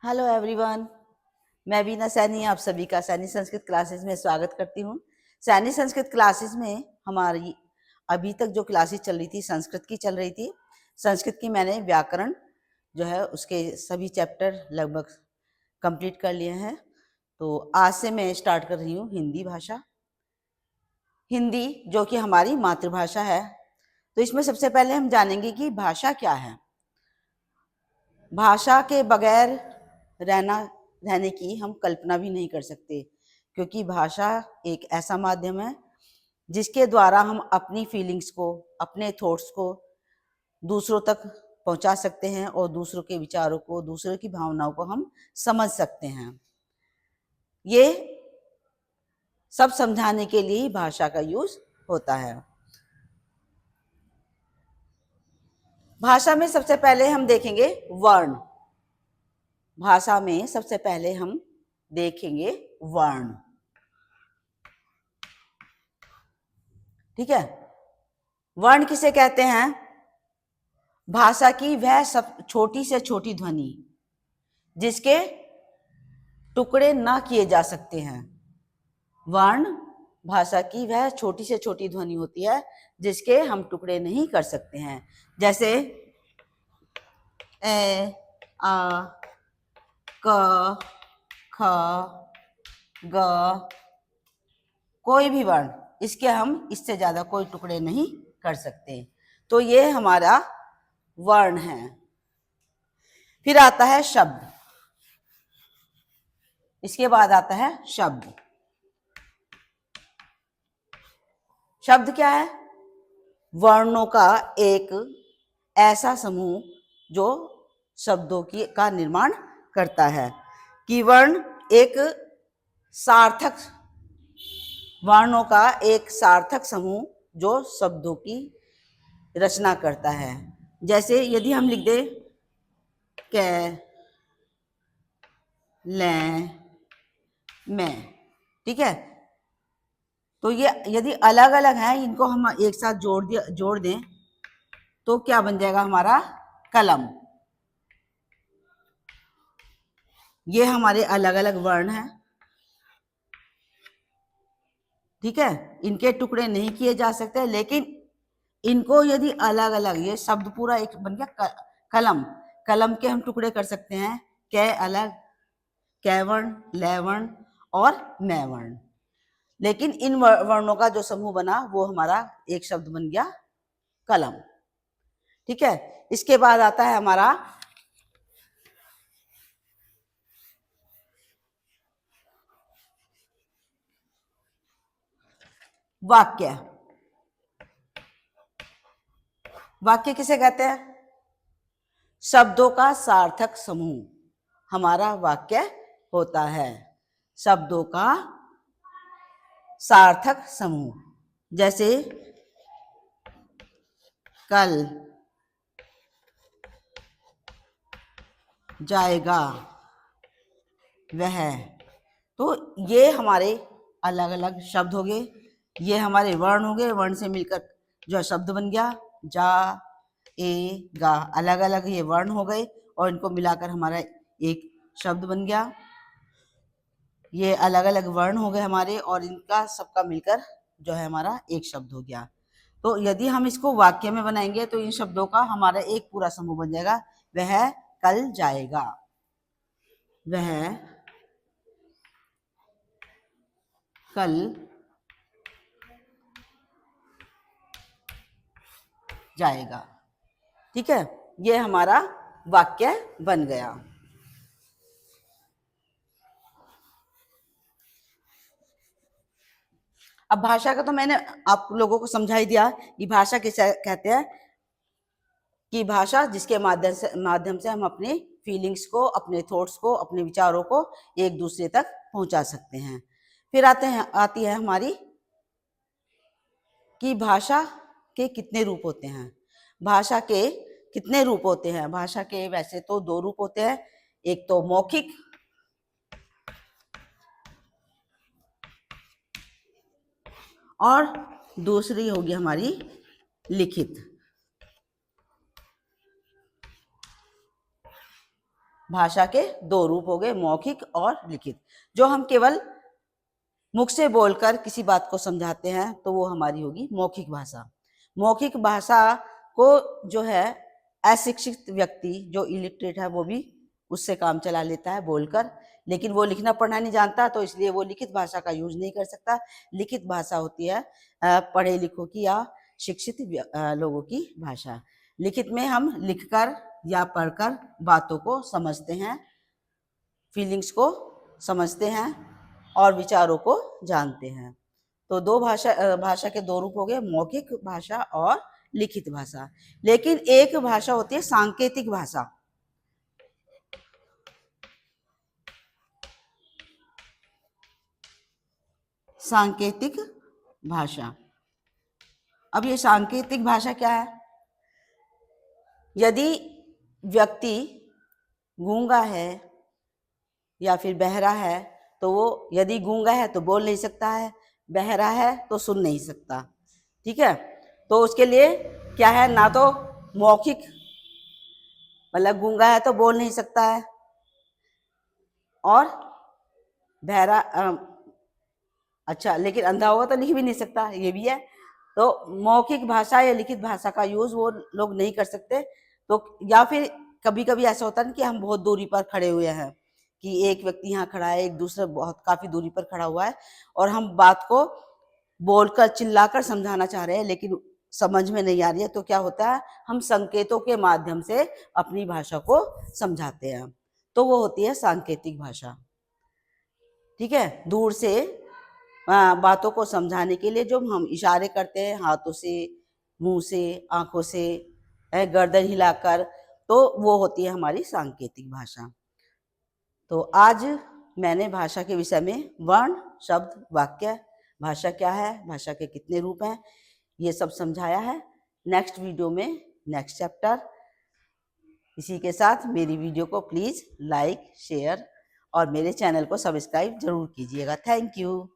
Hello everyone, मैं बीना सैनी आप सभी का सैनी संस्कृत क्लासेस में स्वागत करती हूँ। सैनी संस्कृत क्लासेस में हमारी अभी तक जो क्लासेस चल रही थी संस्कृत की चल रही थी। संस्कृत की मैंने व्याकरण जो है उसके सभी चैप्टर लगभग कंप्लीट कर लिए हैं। तो आज से मैं स्टार्ट कर रही हूँ हिंदी भाषा। हिंदी जो कि हमारी मातृभाषा है। तो इसमें सबसे पहले हम जानेंगे कि भाषा क्या है। भाषा के बगैर रहने की हम कल्पना भी नहीं कर सकते, क्योंकि भाषा एक ऐसा माध्यम है जिसके द्वारा हम अपनी फीलिंग्स को, अपने थॉट्स को दूसरों तक पहुंचा सकते हैं और दूसरों के विचारों को, दूसरों की भावनाओं को हम समझ सकते हैं। ये सब समझाने के लिए ही भाषा का यूज होता है। भाषा में सबसे पहले हम देखेंगे वर्ण। भाषा में सबसे पहले हम देखेंगे वर्ण। ठीक है, वर्ण किसे कहते हैं? भाषा की वह सब छोटी से छोटी ध्वनि जिसके टुकड़े ना किए जा सकते हैं। वर्ण भाषा की वह छोटी से छोटी ध्वनि होती है जिसके हम टुकड़े नहीं कर सकते हैं। जैसे ए, आ, क, ख, ग, कोई भी वर्ण, इसके हम इससे ज्यादा कोई टुकड़े नहीं कर सकते। तो ये हमारा वर्ण है। फिर आता है शब्द। इसके बाद आता है शब्द। शब्द क्या है? वर्णों का एक ऐसा समूह जो शब्दों की का निर्माण करता है। कि वर्ण एक सार्थक, वर्णों का एक सार्थक समूह जो शब्दों की रचना करता है। जैसे यदि हम लिख दे कै, लें, मैं, ठीक है, तो ये यदि अलग अलग हैं, इनको हम एक साथ जोड़ दें तो क्या बन जाएगा हमारा? कलम। ये हमारे अलग अलग वर्ण हैं। ठीक है, इनके टुकड़े नहीं किए जा सकते, लेकिन इनको यदि अलग अलग, ये शब्द पूरा एक बन गया कलम। कलम के हम टुकड़े कर सकते हैं, कै अलग, कै वर्ण, लै वर्ण और मै वर्ण। लेकिन इन वर्णों का जो समूह बना वो हमारा एक शब्द बन गया कलम। ठीक है, इसके बाद आता है हमारा वाक्य। वाक्य किसे कहते हैं? शब्दों का सार्थक समूह हमारा वाक्य होता है। शब्दों का सार्थक समूह। जैसे कल जाएगा, वह, तो ये हमारे अलग अलग शब्द हो गए। ये हमारे वर्ण हो गए, वर्ण से मिलकर जो शब्द बन गया जा, ए, गा, अलग अलग ये वर्ण हो गए और इनको मिलाकर हमारा एक शब्द बन गया। ये अलग अलग वर्ण हो गए हमारे और इनका सबका मिलकर जो है हमारा एक शब्द हो गया। तो यदि हम इसको वाक्य में बनाएंगे तो इन शब्दों का हमारा एक पूरा समूह बन जाएगा। वह कल जाएगा, वह कल जाएगा। ठीक है, ये हमारा वाक्य बन गया। अब भाषा का तो मैंने आप लोगों को समझा ही दिया कि भाषा किसे कहते हैं। कि भाषा जिसके माध्यम से हम अपने फीलिंग्स को, अपने थॉट्स को, अपने विचारों को एक दूसरे तक पहुंचा सकते हैं। फिर आती है हमारी कि भाषा के कितने रूप होते हैं। भाषा के कितने रूप होते हैं? भाषा के वैसे तो दो रूप होते हैं, एक तो मौखिक और दूसरी होगी हमारी लिखित। भाषा के दो रूप हो गए, मौखिक और लिखित। जो हम केवल मुख से बोलकर किसी बात को समझाते हैं तो वो हमारी होगी मौखिक भाषा। मौखिक भाषा को जो है अशिक्षित व्यक्ति जो इलिटरेट है वो भी उससे काम चला लेता है बोलकर, लेकिन वो लिखना पढ़ना नहीं जानता, तो इसलिए वो लिखित भाषा का यूज नहीं कर सकता। लिखित भाषा होती है पढ़े लिखों की या शिक्षित लोगों की भाषा। लिखित में हम लिखकर या पढ़कर बातों को समझते हैं, फीलिंग्स को समझते हैं और विचारों को जानते हैं। तो दो भाषा के दो रूप हो गए, मौखिक भाषा और लिखित भाषा। लेकिन एक भाषा होती है सांकेतिक भाषा। सांकेतिक भाषा। अब ये सांकेतिक भाषा क्या है? यदि व्यक्ति गूंगा है या फिर बहरा है, तो वो यदि गूंगा है तो बोल नहीं सकता है, बहरा है तो सुन नहीं सकता। ठीक है, तो उसके लिए क्या है, ना तो मौखिक, मतलब गूंगा है तो बोल नहीं सकता है, और बहरा अच्छा लेकिन अंधा होगा तो लिख भी नहीं सकता, ये भी है। तो मौखिक भाषा या लिखित भाषा का यूज वो लोग नहीं कर सकते। तो या फिर कभी कभी ऐसा होता है कि हम बहुत दूरी पर खड़े हुए हैं, कि एक व्यक्ति यहाँ खड़ा है, एक दूसरा बहुत काफी दूरी पर खड़ा हुआ है, और हम बात को बोलकर चिल्लाकर समझाना चाह रहे हैं लेकिन समझ में नहीं आ रही है, तो क्या होता है, हम संकेतों के माध्यम से अपनी भाषा को समझाते हैं। तो वो होती है सांकेतिक भाषा। ठीक है, दूर से बातों को समझाने के लिए जो हम इशारे करते हैं हाथों से, मुंह से, आंखों से, गर्दन हिलाकर, तो वो होती है हमारी सांकेतिक भाषा। तो आज मैंने भाषा के विषय में वर्ण, शब्द, वाक्य, भाषा क्या है, भाषा के कितने रूप हैं, ये सब समझाया है। नेक्स्ट वीडियो में नेक्स्ट चैप्टर। इसी के साथ मेरी वीडियो को प्लीज़ लाइक, शेयर और मेरे चैनल को सब्सक्राइब जरूर कीजिएगा। Thank you.